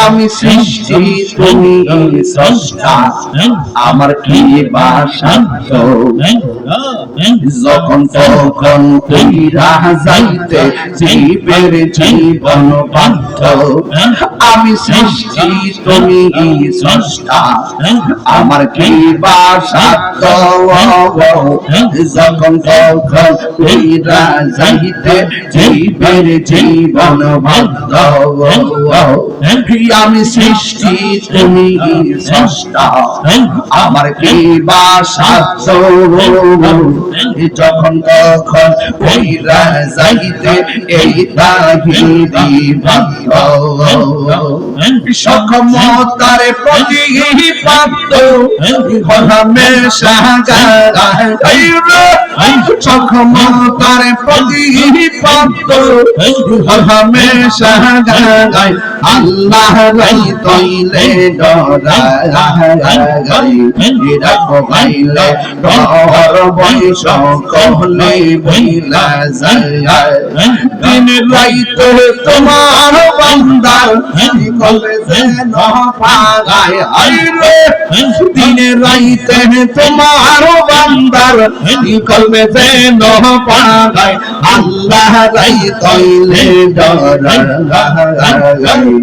আমি সৃষ্টি তুমি স্রষ্টা আমার কি বাসাধ্য যখন তখন কইরা যাইতে জীবের জীবন বাধ্য আমি সৃষ্টি তুমি স্রষ্টা আমার কি বাসাধ্য যখন তখন কইরা যাইতে জীবের জীবন বাধ্য আমি সৃষ্টি তুমি স্রষ্টা আমার কি বাসাধ্য যখন তখন কইরা যাইতে এই তাহিরি বাধ্য সক্ষমতার প্রতিপাদ্য হমেশা সক্ষমতার প্রতিপাদ্য হমেশা গায় আল্লাহ রাই তইলে ডরাই রাখো গাইলে ডর বৈশ কহলে বইলা যায় দিন রাইতে তোমার বান্দার কলে যেন পাগায় আইরে দিন রাইতে তোমার বান্দার কলবে যেন পাগায় আল্লাহ রাই তইলে ডরাই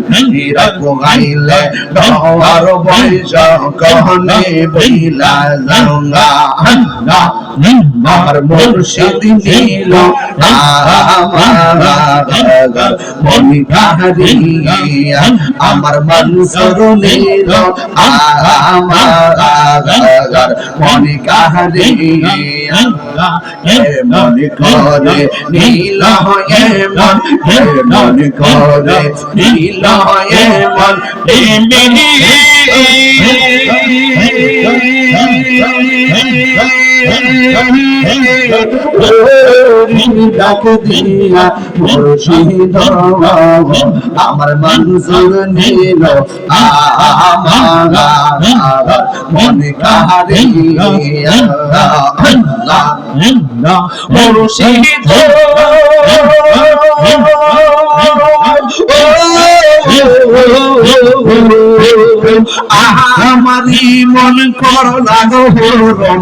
রাখো গাইলে ডর বৈশ কহলে বইলা যাওয়া আমার মুর্শিদ নীল মনি কাহারিয়া আমার মনসুর নীল মনি কাহারিয়া মনি করে নীল এমন মনি করে নীল এমন ডাক দিয়া মুর্শিদ আমার মনসুর নীল আমার মনে কাহারিয়া মুর্শিদ আমারি মন কর লাগো হরম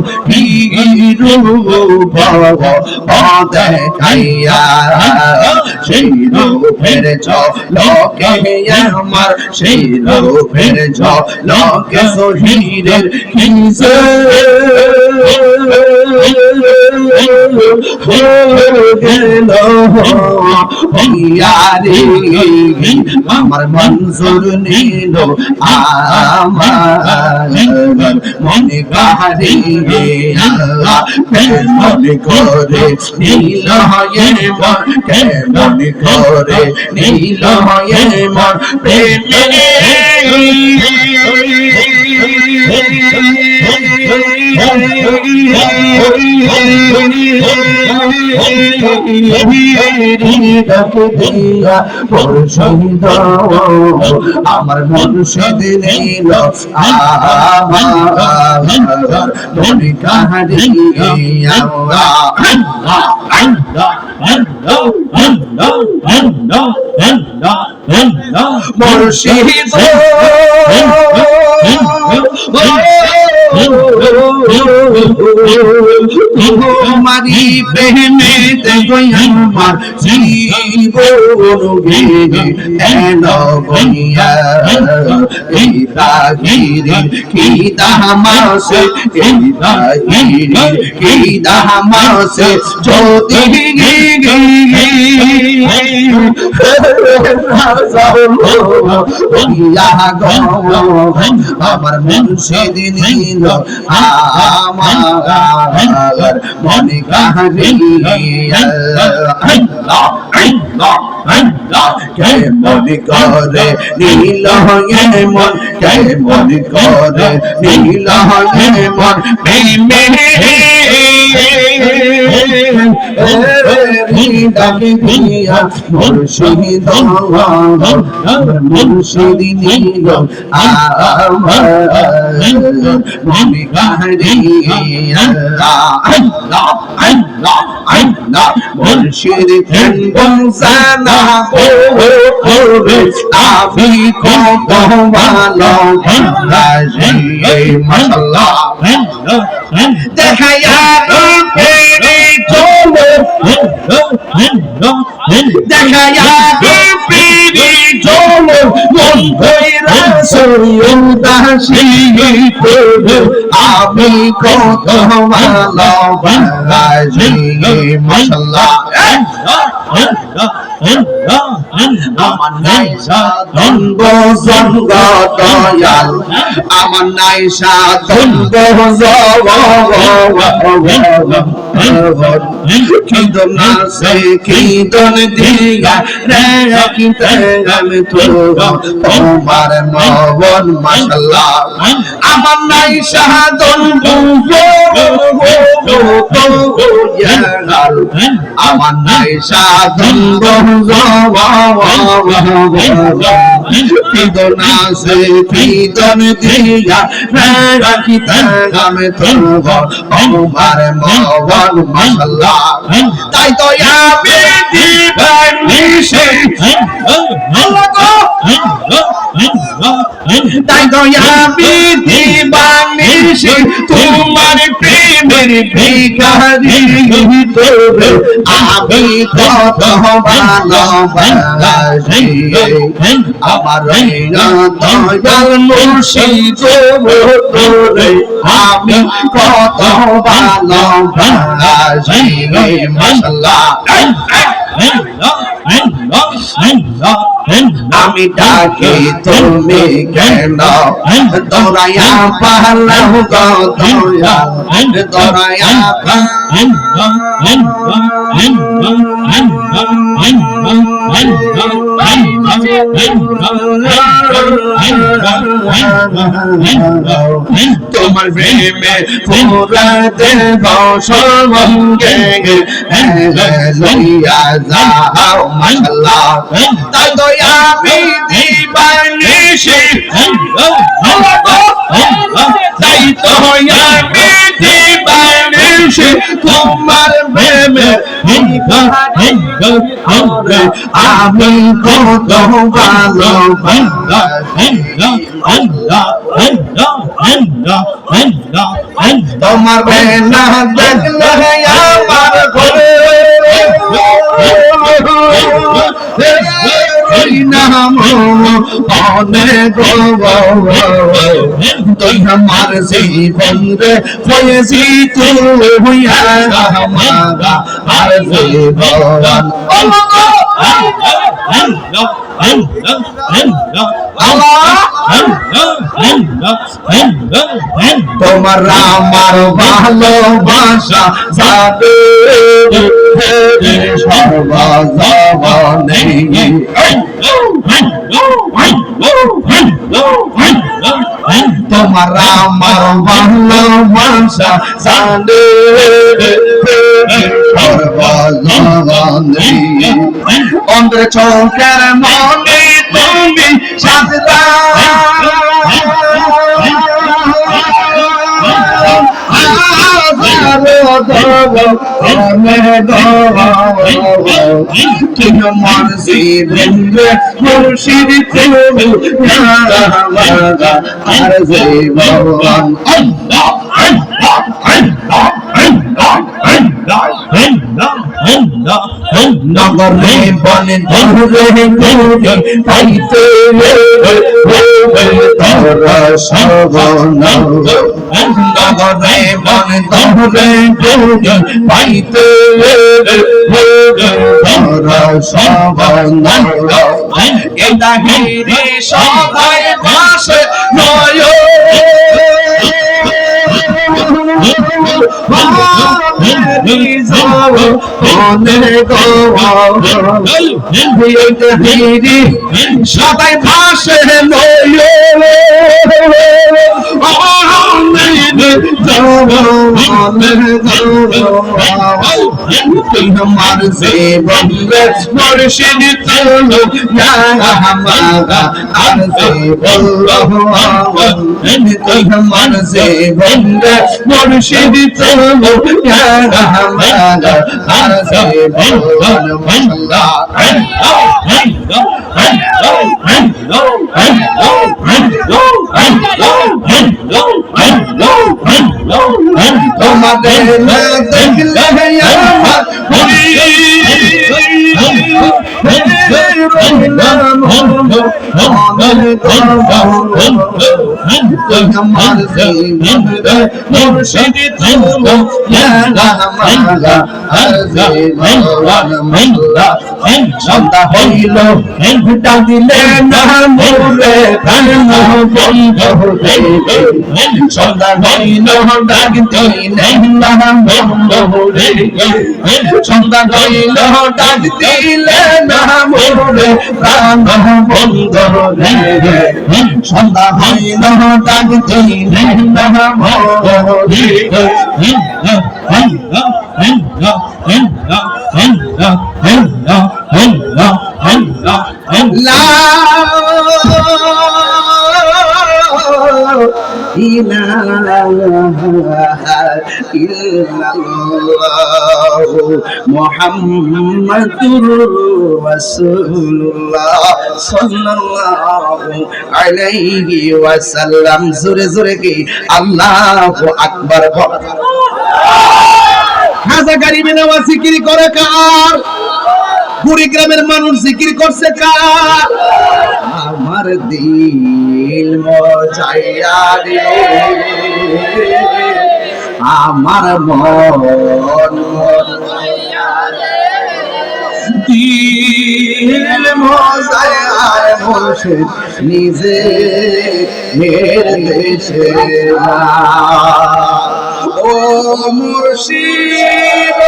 দেখাইয়া সেই রূপের ঝলকে আমার সেই রূপের ঝলকে শহীদের কিসে গেল আমার মনসুর নীল আমার মনে কাহারিয়া মনে করে নীল মন মনে করে নীল মন প্রেমে আমার মুর্শিদ নীল আমার মনে কাহারিয়া মুর্শিদ তোমারি প্রেমে আমার জীবন এন বইয়া এই তাহিরি কি দামাসে এই তাহিরি কি দামাসে যদি আমার মুর্শিদ নীল আমার মনে কাহারিয়া কে মনে করে নীল মন কে মনে করে নীল মন প্রেমে ডাকে দিয়া মুর্শিদ মুর্শিদ নিল আমার মনে কাহিয়া আল্লাহ আল্লাহ আল্লাহ মুর্শিদ জানা ওরে আমি কত ভালো রাজি মাশাআল্লাহ দেখায়া রূপেরি চলো দেখায়া রূপেরি চলো মন ভৈরা সৈয়দাসী আমি কত ভালো রাজি মাশাআল্লাহ আমার নাই সাধন জঙ্গ দয়াল আমার নাই সাধন কিদন আছে কিদন দিয়া রে কিতাম তো তোমার মন মাশাআল্লাহ আমার নাই সাধন আমার নাই সাধন কিদন আছে কিদন দিয়া রাখিতাম তোমার মন মাশাআল্লাহ তাই তো আমি দিবানিশি তাই তো আমি দিবানিশি তোমার প্রেমের ভিখারি তোরে আমি কত ভালোবাসি আমার দয়াল মুর্শিদ তোরে আমি কত ভালোবাসি মাশাআল্লাহ আমি ডাকি তুমি কেন দরায়া পালাও গো দয়াল দরায়া তোমার প্রেমে পুরা দেব সঙ্গে লইয়া যাও মাশাআল্লাহ তাই তো আমি দিবানিশি তাই তো আমি দিবানিশি তোমার প্রেমে আমি কত ভালোবাসি তোমার বেলা দেখলে আমার ঘরে নাম অনেক তুই আমার জীবন রে হয়েছি তুই আমার জীবন তোমার আমার ভালোবাসা যাবে সর্বজবনে তোমার আমার ভালোবাসা জানে সর্বজবনে অন্তরে চোখের মনে তুমি সাজদা মুর্শিদ আর জীবন নগরে বনে ধরে ধরে পাইতে তোরা সবন নগরে বনে ধরে ধরে পাইতে তোরা সবন এটা হিরে সদাই বাসে নয় সবাই ভাসে তোমার জীবন মুর্শিদ চলো ইয়া হামারা আরজে বলো তোমার জীবন মুর্শিদ চলো ইয়া হামারা আরজে বলো মাশাআল্লাহ তোমাদের না দেখলে আমার সন্ধ্যা হইল ডাকিলে না মোরে বন্ধ সন্ধ্যা হইল ডাকিলে না মোরে সন্ধ্যা হইল ডাক দিলে না মোরে প্রাণ বন্ধ রে সন্ধ্যা হইল ডাক দিলে না মোরে লা ইলাহা ইল্লাল্লাহ মুহাম্মাদুর রাসূলুল্লাহ সাল্লাল্লাহু আলাইহি ওয়াসাল্লাম জোরে জোরে কি আল্লাহু আকবার খাজা গরিবে নওয়াজ জিকির করে কার কুড়িগ্রামের মানুষ জিকির করছে কার আমার দিল মজাইয়া রে আমার মন মজাইয়া রে দিল মজাইয়া মুর্শিদ নিজে মের দেশে ও মুর্শিদ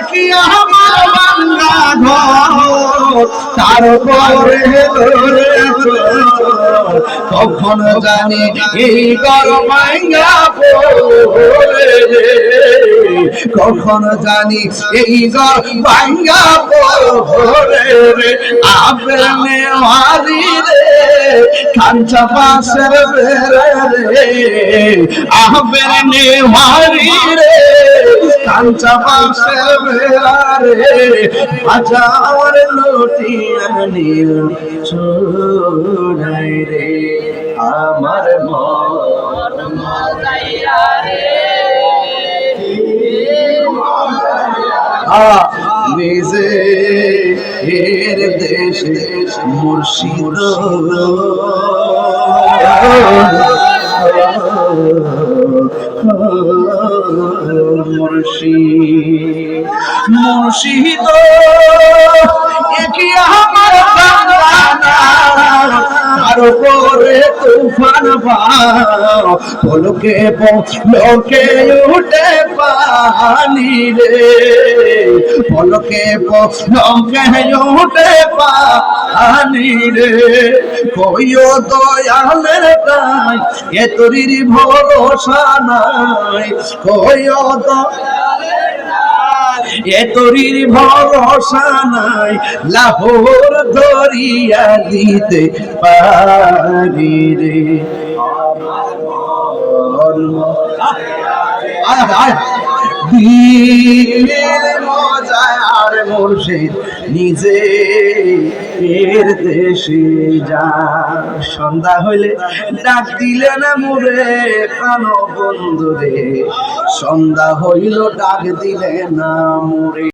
কি আমার বাংলা ঘর তারপরে কখন জানি এই ঘর ভাঙা পড়ে কখন জানি এই ঘর ভাঙা পড়ে আপেল নেওয়ারি রে কাঞ্চা পাশের বেড়ে রে আপেল নেওয়ারি রে কাঞ্চা পাশের বেড়ে বাজার লুটিয়া নীল চোরাই রে আমার মন মজাইয়া রে নিজে এর দেশে মুর্শিদ মুর্শিদ মুর্শিদ কি আমার বাংলা তার উপরে তুফান পাও পলকে পলকে উঠে পানি রে পলকে পলকে উঠে পানি রে কইও দয়ালের তাই এ তোরির ভরসা নাই কইও দয়ালের এ তোরির ভরসা নাই লাহোর ধরিয়া দিতে পারি রে দিল মজায় আর মুর্শিদ নিজে এর দেশে যা সন্ধ্যা হইলে ডাক দিলে না মোরে প্রাণ বন্ধু রে সন্ধ্যা হইল ডাক দিলে না মোরে।